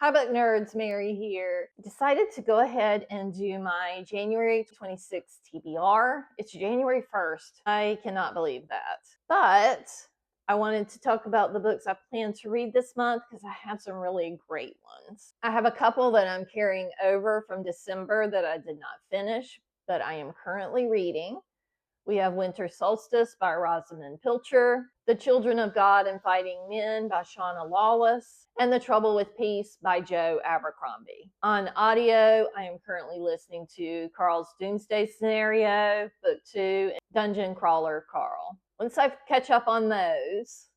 Hi, book nerds. Mary here. Decided to go ahead and do my January 26th TBR. It's January 1st. I cannot believe that. But I wanted to talk about the books I plan to read this month because I have some really great ones. I have a couple that I'm carrying over from December that I did not finish, but I am currently reading. We have Winter Solstice by Rosamund Pilcher, The Children of God and Fighting Men by Shauna Lawless, and The Trouble with Peace by Joe Abercrombie. On audio, I am currently listening to Carl's Doomsday Scenario, Book 2, and Dungeon Crawler Carl. Once I catch up on those,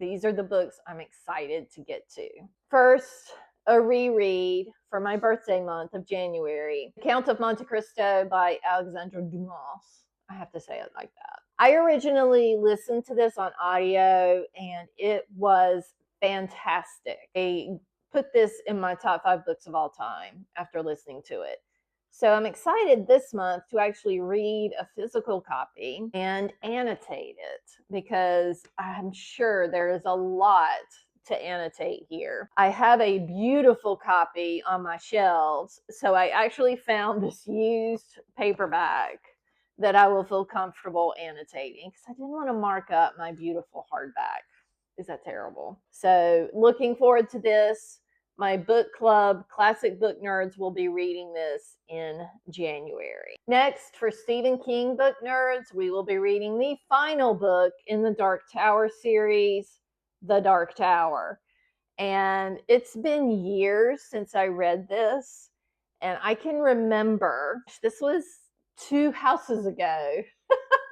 these are the books I'm excited to get to. First, a reread for my birthday month of January, The Count of Monte Cristo by Alexandre Dumas. I have to say it like that. I originally listened to this on audio and it was fantastic. I put this in my top 5 books of all time after listening to it. So I'm excited this month to actually read a physical copy and annotate it because I'm sure there is a lot to annotate here. I have a beautiful copy on my shelves, so I actually found this used paperback that I will feel comfortable annotating because I didn't want to mark up my beautiful hardback. Is that terrible? So looking forward to this. My book club, Classic Book Nerds, will be reading this in January. Next, for Stephen King book nerds, we will be reading the final book in the Dark Tower series, The Dark Tower. And it's been years since I read this, and I can remember this was 2 houses ago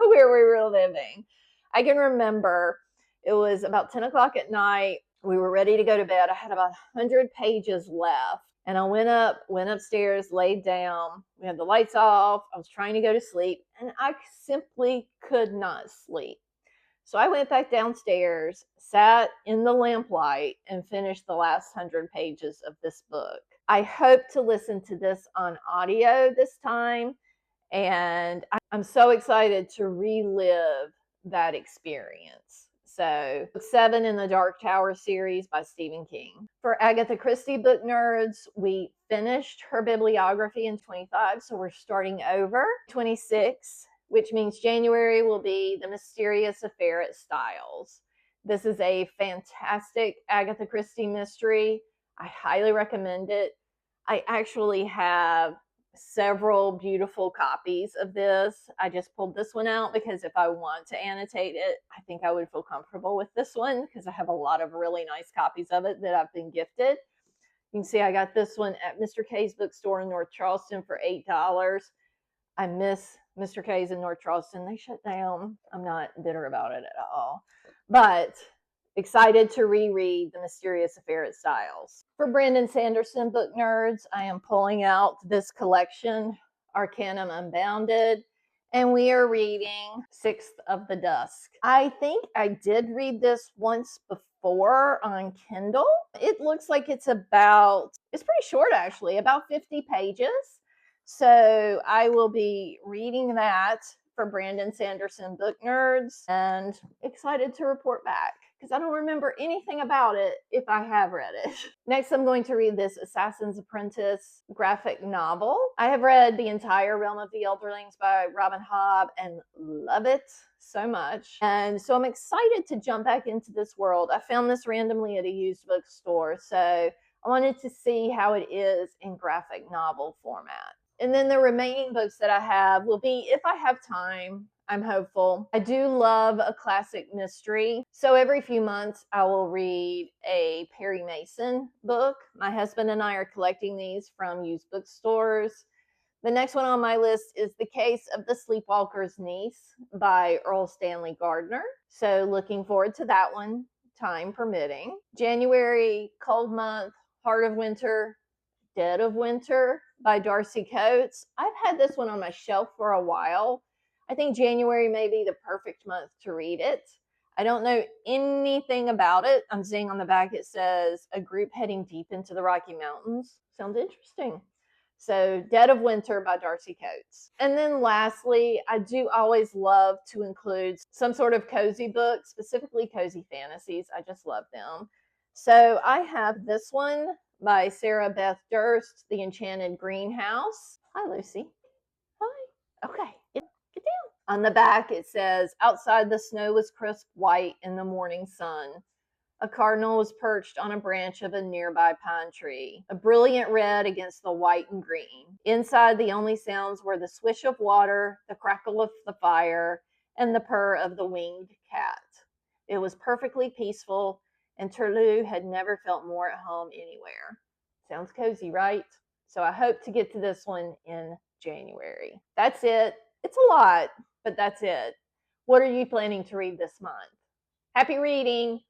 where we were living. I can remember it was about 10 o'clock at night. We were ready to go to bed. I had about 100 pages left. And I went upstairs, laid down. We had the lights off. I was trying to go to sleep, and I simply could not sleep. So I went back downstairs, sat in the lamplight, and finished the last 100 pages of this book. I hope to listen to this on audio this time. And I'm so excited to relive that experience. So, book 7 in the Dark Tower series by Stephen King. For Agatha Christie book nerds, we finished her bibliography in 25, so we're starting over. 26, which means January will be The Mysterious Affair at Styles. This is a fantastic Agatha Christie mystery. I highly recommend it. I actually have several beautiful copies of this. I just pulled this one out because if I want to annotate it, I think I would feel comfortable with this one because I have a lot of really nice copies of it that I've been gifted. You can see I got this one at Mr. K's bookstore in North Charleston for $8. I miss Mr. K's in North Charleston. They shut down. I'm not bitter about it at all. But excited to reread The Mysterious Affair at Styles. For Brandon Sanderson book nerds, I am pulling out this collection, Arcanum Unbounded, and we are reading Sixth of the Dusk. I think I did read this once before on Kindle. It looks like it's pretty short actually, about 50 pages. So I will be reading that for Brandon Sanderson book nerds and excited to report back because I don't remember anything about it if I have read it. Next, I'm going to read this Assassin's Apprentice graphic novel. I have read the entire Realm of the Elderlings by Robin Hobb and love it so much. And so I'm excited to jump back into this world. I found this randomly at a used bookstore, so I wanted to see how it is in graphic novel format. And then the remaining books that I have will be, if I have time, I'm hopeful. I do love a classic mystery. So every few months, I will read a Perry Mason book. My husband and I are collecting these from used bookstores. The next one on my list is The Case of the Sleepwalker's Niece by Earl Stanley Gardner. So looking forward to that one, time permitting. January, cold month, Heart of Winter, Dead of Winter by Darcy Coates. I've had this one on my shelf for a while. I think January may be the perfect month to read it. I don't know anything about it. I'm seeing on the back it says a group heading deep into the Rocky Mountains. Sounds interesting. So Dead of Winter by Darcy Coates. And then lastly, I do always love to include some sort of cozy book, specifically cozy fantasies. I just love them. So I have this one, by Sarah Beth Durst, The Enchanted Greenhouse. Hi, Lucy. Hi. Okay, get down. On the back, it says, outside the snow was crisp white in the morning sun. A cardinal was perched on a branch of a nearby pine tree, a brilliant red against the white and green. Inside, the only sounds were the swish of water, the crackle of the fire, and the purr of the winged cat. It was perfectly peaceful, and Turlu had never felt more at home anywhere. Sounds cozy, right? So I hope to get to this one in January. That's it. It's a lot, but that's it. What are you planning to read this month? Happy reading!